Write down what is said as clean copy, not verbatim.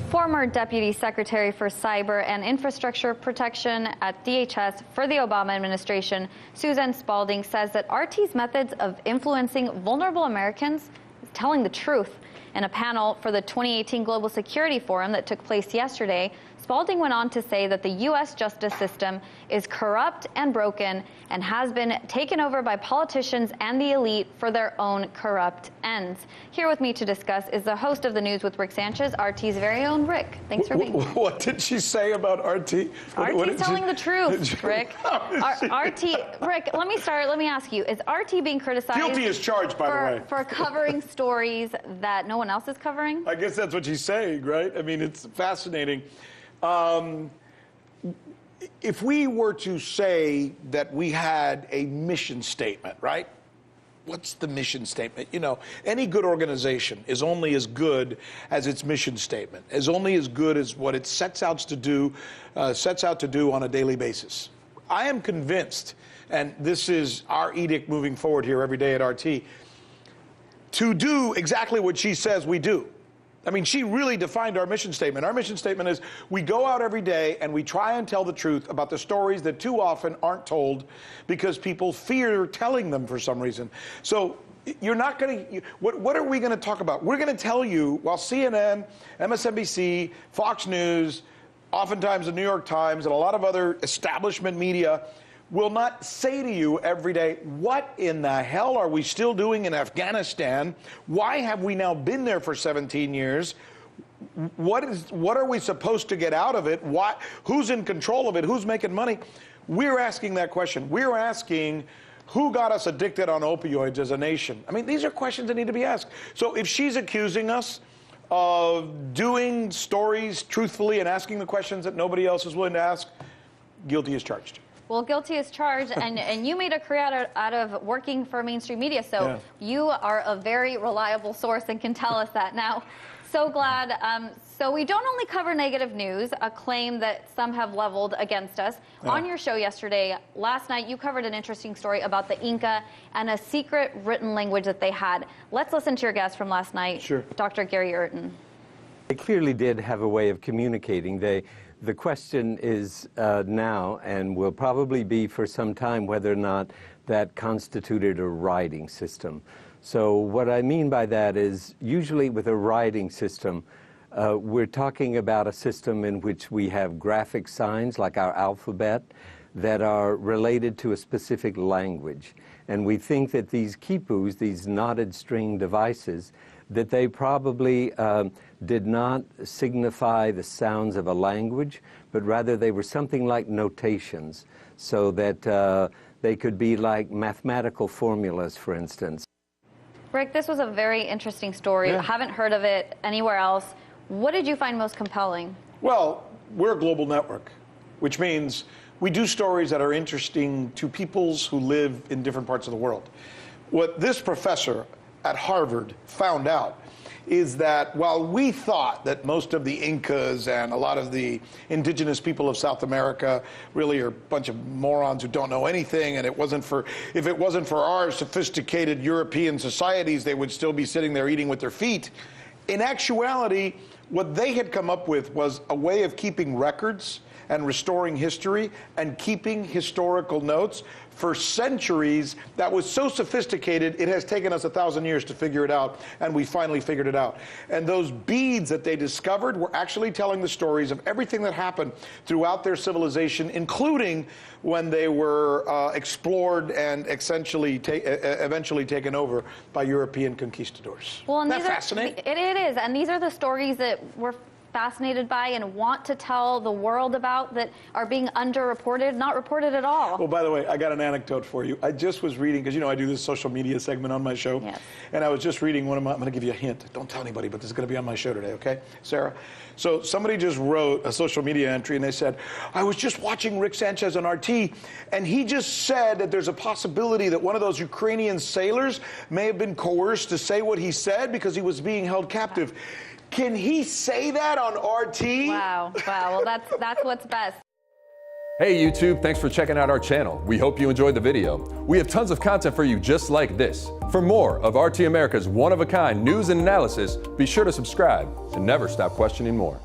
Former Deputy Secretary for Cyber and Infrastructure Protection at DHS for the Obama administration, Suzanne Spaulding, says that RT's methods of influencing vulnerable Americans is telling the truth. In a panel for the 2018 Global Security Forum that took place yesterday, Spaulding went on to say that the U.S. justice system is corrupt and broken and has been taken over by politicians and the elite for their own corrupt ends. Here with me to discuss is the host of The News with Rick Sanchez, RT's very own Rick. Thanks for being here. What did she say about RT? RT's telling the truth, Rick. Rick, let me ask you, is RT being criticized? Guilty as charged, by the way. For covering stories that no one else is covering? I guess that's what she's saying, right? I mean, it's fascinating. If we were to say that we had a mission statement, right? What's the mission statement? You know, any good organization is only as good as its mission statement, is only as good as what it sets out to do on a daily basis. I am convinced, and this is our edict moving forward here every day at RT, to do exactly what she says we do. I mean, she really defined our mission statement. Our mission statement is we go out every day and we try and tell the truth about the stories that too often aren't told because people fear telling them for some reason. So you're not going to, what are we going to talk about? We're going to tell you, while CNN, MSNBC, Fox News, oftentimes the New York Times, and a lot of other establishment media will not say to you every day, what in the hell are we still doing in Afghanistan? Why have we now been there for 17 years? What are we supposed to get out of it? Who's in control of it? Who's making money? We're asking that question. We're asking, who got us addicted on opioids as a nation? I mean, these are questions that need to be asked. So if she's accusing us of doing stories truthfully and asking the questions that nobody else is willing to ask, guilty as charged. Well, guilty as charged, and you made a career out of working for mainstream media, so yeah. You are a very reliable source and can tell us that. Now, so glad. So we don't only cover negative news, a claim that some have leveled against us. Yeah. On your show yesterday, last night, you covered an interesting story about the Inca and a secret written language that they had. Let's listen to your guest from last night, sure. Dr. Gary Urton. They clearly did have a way of communicating. The question is now, and will probably be for some time, whether or not that constituted a writing system. So what I mean by that is, usually with a writing system, we're talking about a system in which we have graphic signs, like our alphabet, that are related to a specific language. And we think that these quipus, these knotted string devices, that they probably did not signify the sounds of a language, but rather they were something like notations, so that they could be like mathematical formulas, for instance. Rick, this was a very interesting story. Yeah. I haven't heard of it anywhere else. What did you find most compelling? Well, we're a global network, which means we do stories that are interesting to peoples who live in different parts of the world. What this professor at Harvard found out is that while we thought that most of the Incas and a lot of the indigenous people of South America really are a bunch of morons who don't know anything, and if it wasn't for our sophisticated European societies, they would still be sitting there eating with their feet. In actuality, what they had come up with was a way of keeping records and restoring history and keeping historical notes for centuries that was so sophisticated it has taken us 1,000 years to figure it out, and we finally figured it out. And those beads that they discovered were actually telling the stories of everything that happened throughout their civilization, including when they were explored and eventually taken over by European conquistadors. Well, and Isn't that fascinating? It is, and these are the stories that we're fascinated by and want to tell the world about that are being underreported, not reported at all. Well, by the way, I got an anecdote for you. I just was reading, because you know I do this social media segment on my show, yes. And I was just reading one of my, I'm going to give you a hint. Don't tell anybody, but this is going to be on my show today, okay, Sarah? So somebody just wrote a social media entry, and they said, I was just watching Rick Sanchez on RT, and he just said that there's a possibility that one of those Ukrainian sailors may have been coerced to say what he said because he was being held captive. Can he say that on RT? Wow. Well, that's what's best. Hey YouTube, thanks for checking out our channel. We hope you enjoyed the video. We have tons of content for you just like this. For more of RT America's one-of-a-kind news and analysis, be sure to subscribe and never stop questioning more.